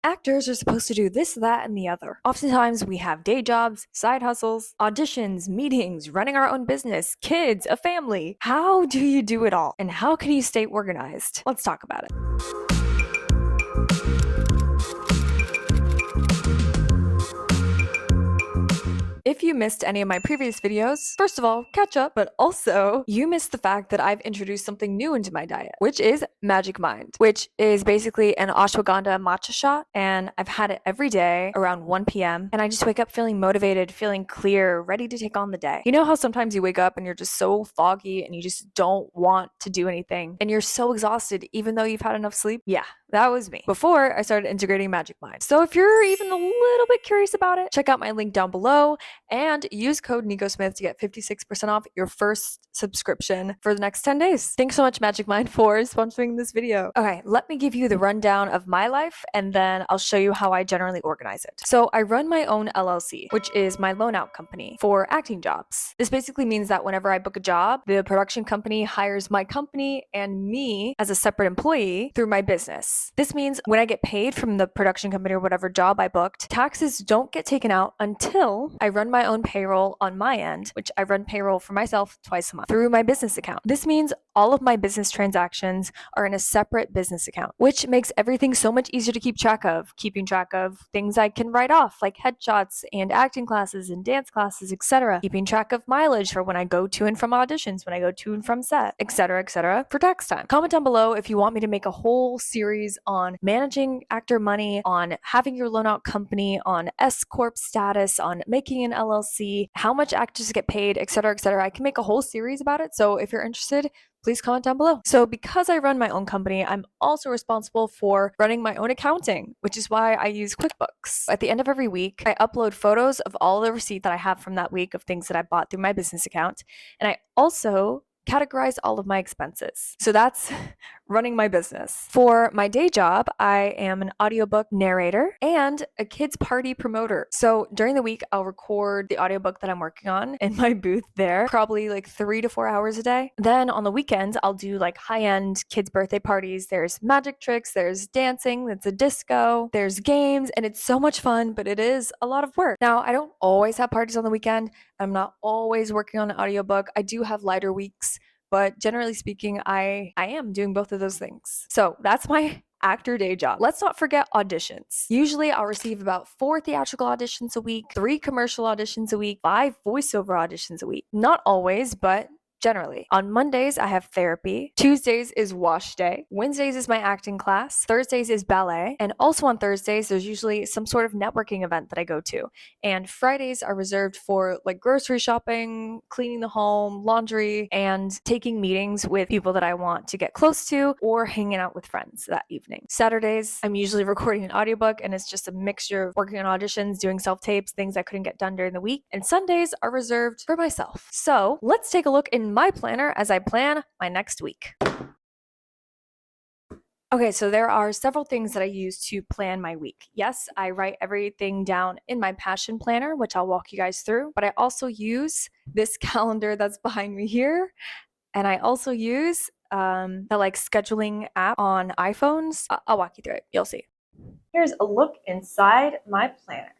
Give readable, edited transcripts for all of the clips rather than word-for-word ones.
Actors are supposed to do this, that, and the other. Oftentimes, we have day jobs, side hustles, auditions, meetings, running our own business, kids, a family. How do you do it all? And how can you stay organized? Let's talk about it. If you missed any of my previous videos, first of all, catch up, but also you missed the fact that I've introduced something new into my diet, which is Magic Mind, which is basically an ashwagandha matcha shot. And I've had it every day around 1 p.m. And I just wake up feeling motivated, feeling clear, ready to take on the day. You know how sometimes you wake up and you're just so foggy and you just don't want to do anything and you're so exhausted even though you've had enough sleep? Yeah, that was me before I started integrating Magic Mind. So if you're even a little bit curious about it, check out my link down below and use code NicoSmith to get 56% off your first subscription for the next 10 days. Thanks so much, Magic Mind, for sponsoring this video. Okay, let me give you the rundown of my life and then I'll show you how I generally organize it. So I run my own LLC, which is my loan out company for acting jobs. This basically means that whenever I book a job, the production company hires my company and me as a separate employee through my business. This means when I get paid from the production company or whatever job I booked, taxes don't get taken out until I run my own payroll on my end, which I run payroll for myself twice a month through my business account. This means all of my business transactions are in a separate business account, which makes everything so much easier to keep track of, keeping track of things I can write off like headshots and acting classes and dance classes, etc. Keeping track of mileage for when I go to and from auditions, when I go to and from set, etc., for tax time. Comment down below if you want me to make a whole series on managing actor money, on having your loan out company, on S Corp status, on making an LLC, how much actors get paid, etc. I can make a whole series about it. So if you're interested, please comment down below. So because I run my own company, I'm also responsible for running my own accounting, which is why I use QuickBooks. At the end of every week, I upload photos of all the receipt that I have from that week of things that I bought through my business account. And I also categorize all of my expenses. So that's running my business. For my day job, I am an audiobook narrator and a kids party promoter. So during the week, I'll record the audiobook that I'm working on in my booth there, probably like 3 to 4 hours a day. Then on the weekends, I'll do like high-end kids' birthday parties. There's magic tricks, there's dancing, there's a disco, there's games, and it's so much fun, but it is a lot of work. Now, I don't always have parties on the weekend. I'm not always working on an audiobook. I do have lighter weeks, but generally speaking, I am doing both of those things. So that's my actor day job. Let's not forget auditions. Usually I'll receive about 4 theatrical auditions a week, 3 commercial auditions a week, 5 voiceover auditions a week. Not always, but generally. On Mondays, I have therapy. Tuesdays is wash day. Wednesdays is my acting class. Thursdays is ballet. And also on Thursdays, there's usually some sort of networking event that I go to. And Fridays are reserved for like grocery shopping, cleaning the home, laundry, and taking meetings with people that I want to get close to or hanging out with friends that evening. Saturdays, I'm usually recording an audiobook and it's just a mixture of working on auditions, doing self-tapes, things I couldn't get done during the week. And Sundays are reserved for myself. So let's take a look in my planner as I plan my next week. Okay, so there are several things that I use to plan my week. Yes, I write everything down in my passion planner, which I'll walk you guys through, but I also use this calendar that's behind me here, and I also use the like scheduling app on iPhones. I'll walk you through it. You'll see. Here's a look inside my planner.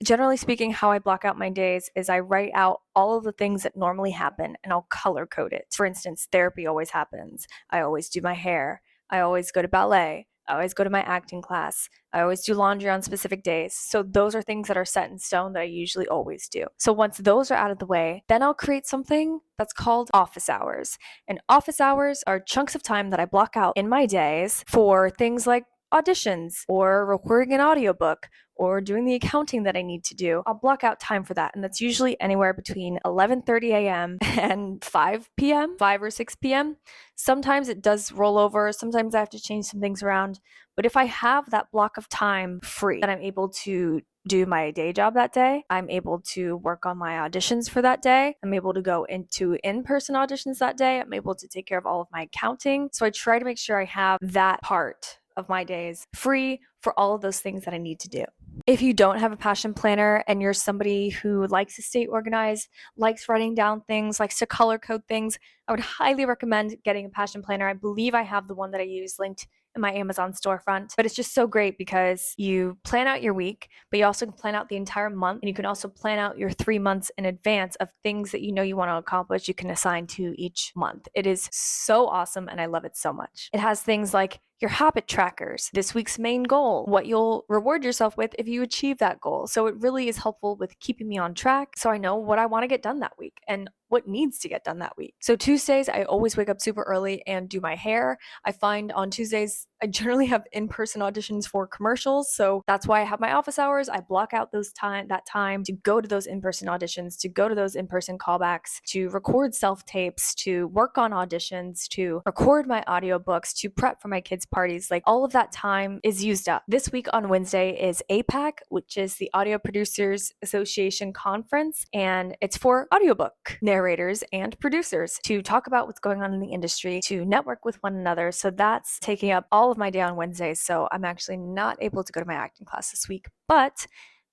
Generally speaking, how I block out my days is I write out all of the things that normally happen and I'll color code it. For instance, therapy always happens. I always do my hair. I always go to ballet. I always go to my acting class. I always do laundry on specific days. So those are things that are set in stone that I usually always do. So once those are out of the way, then I'll create something that's called office hours. And office hours are chunks of time that I block out in my days for things like auditions or recording an audiobook or doing the accounting that I need to do. I'll block out time for that, and that's usually anywhere between 11:30 a.m. and 5 p.m., 5 or 6 p.m. Sometimes it does roll over, sometimes I have to change some things around, but if I have that block of time free, then I'm able to do my day job that day. I'm able to work on my auditions for that day. I'm able to go into in-person auditions that day. I'm able to take care of all of my accounting. So I try to make sure I have that part of my days free for all of those things that I need to do. If you don't have a passion planner and you're somebody who likes to stay organized, likes writing down things, likes to color code things, I would highly recommend getting a passion planner. I believe I have the one that I use linked in my Amazon storefront, but it's just so great because you plan out your week, but you also can plan out the entire month, and you can also plan out your 3 months in advance of things that you know you want to accomplish. You can assign to each month. It is so awesome, and I love it so much. It has things like your habit trackers, this week's main goal, what you'll reward yourself with if you achieve that goal. So it really is helpful with keeping me on track so I know what I want to get done that week and what needs to get done that week. So Tuesdays, I always wake up super early and do my hair. I find on Tuesdays, I generally have in-person auditions for commercials. So that's why I have my office hours. I block out that time to go to those in-person auditions, to go to those in-person callbacks, to record self-tapes, to work on auditions, to record my audiobooks, to prep for my kids' parties. Like all of that time is used up. This week on Wednesday is APAC, which is the Audio Producers Association Conference, and it's for audiobook narrators and producers to talk about what's going on in the industry, to network with one another. So that's taking up all of my day on Wednesdays. So I'm actually not able to go to my acting class this week, but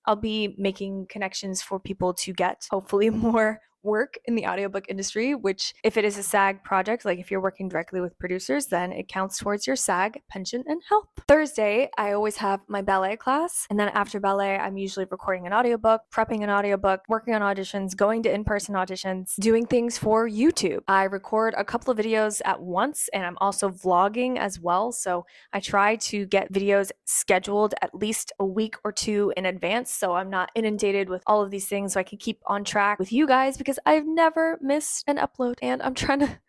I'll be making connections for people to get hopefully more work in the audiobook industry, which if it is a SAG project, like if you're working directly with producers, then it counts towards your SAG pension and health. Thursday, I always have my ballet class. And then after ballet, I'm usually recording an audiobook, prepping an audiobook, working on auditions, going to in-person auditions, doing things for YouTube. I record a couple of videos at once, and I'm also vlogging as well. So I try to get videos scheduled at least a week or two in advance so I'm not inundated with all of these things, so I can keep on track with you guys, because I've never missed an upload, and I'm trying to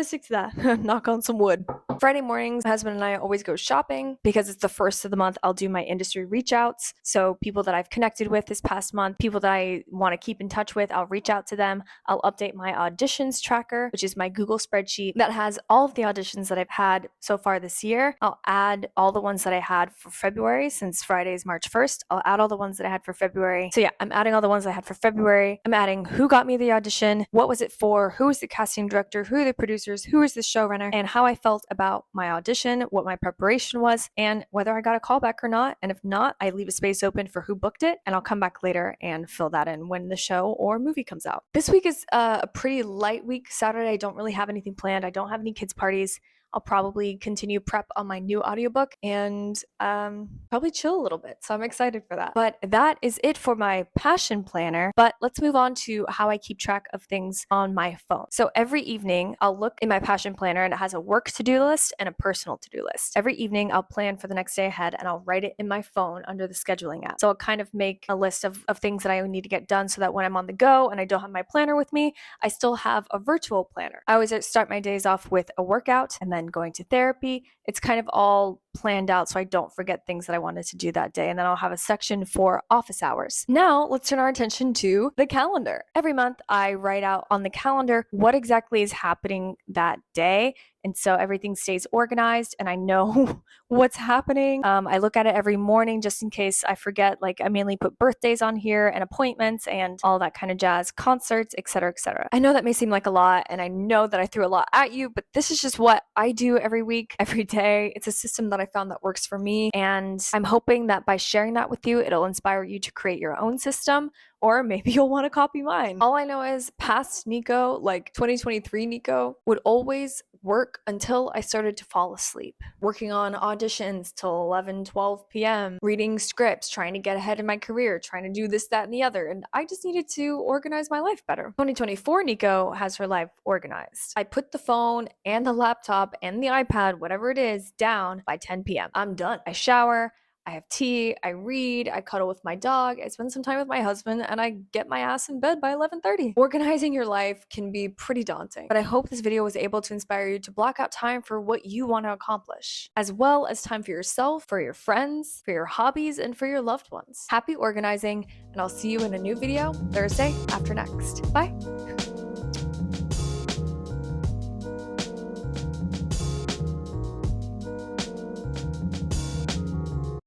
stick to that. Knock on some wood. Friday mornings, my husband and I always go shopping because it's the first of the month. I'll do my industry reach outs. So people that I've connected with this past month, people that I want to keep in touch with, I'll reach out to them. I'll update my auditions tracker, which is my Google spreadsheet that has all of the auditions that I've had so far this year. I'll add all the ones that I had for February, since Friday is March 1st. I'll add all the ones that I had for February. So yeah, I'm adding all the ones I had for February. I'm adding who got me the audition, what was it for, who was the casting director, who are the producers, who is the showrunner, and how I felt about my audition, what my preparation was, and whether I got a callback or not. And if not, I leave a space open for who booked it, and I'll come back later and fill that in when the show or movie comes out. This week is a pretty light week. Saturday, I don't really have anything planned. I don't have any kids' parties. I'll probably continue prep on my new audiobook and probably chill a little bit. So I'm excited for that. But that is it for my passion planner. But let's move on to how I keep track of things on my phone. So every evening I'll look in my passion planner, and it has a work to-do list and a personal to-do list. Every evening I'll plan for the next day ahead, and I'll write it in my phone under the scheduling app. So I'll kind of make a list of things that I need to get done so that when I'm on the go and I don't have my planner with me, I still have a virtual planner. I always start my days off with a workout and then going to therapy. It's kind of all planned out so I don't forget things that I wanted to do that day. And then I'll have a section for office hours. Now let's turn our attention to the calendar. Every month I write out on the calendar what exactly is happening that day. And so everything stays organized and I know what's happening. I look at it every morning just in case I forget. Like I mainly put birthdays on here and appointments and all that kind of jazz, concerts, etc., etc. I know that may seem like a lot, and I know that I threw a lot at you, but this is just what I do every week, every day. It's a system that I found that works for me, and I'm hoping that by sharing that with you, it'll inspire you to create your own system, or maybe you'll want to copy mine. All I know is past Nico, like 2023 Nico, would always work until I started to fall asleep. Working on auditions till 11, 12 p.m., reading scripts, trying to get ahead in my career, trying to do this, that, and the other. And I just needed to organize my life better. 2024 Nico has her life organized. I put the phone and the laptop and the iPad, whatever it is, down by 10 p.m. I'm done. I shower, I have tea, I read, I cuddle with my dog, I spend some time with my husband, and I get my ass in bed by 11:30. Organizing your life can be pretty daunting, but I hope this video was able to inspire you to block out time for what you want to accomplish, as well as time for yourself, for your friends, for your hobbies, and for your loved ones. Happy organizing, and I'll see you in a new video Thursday after next. Bye!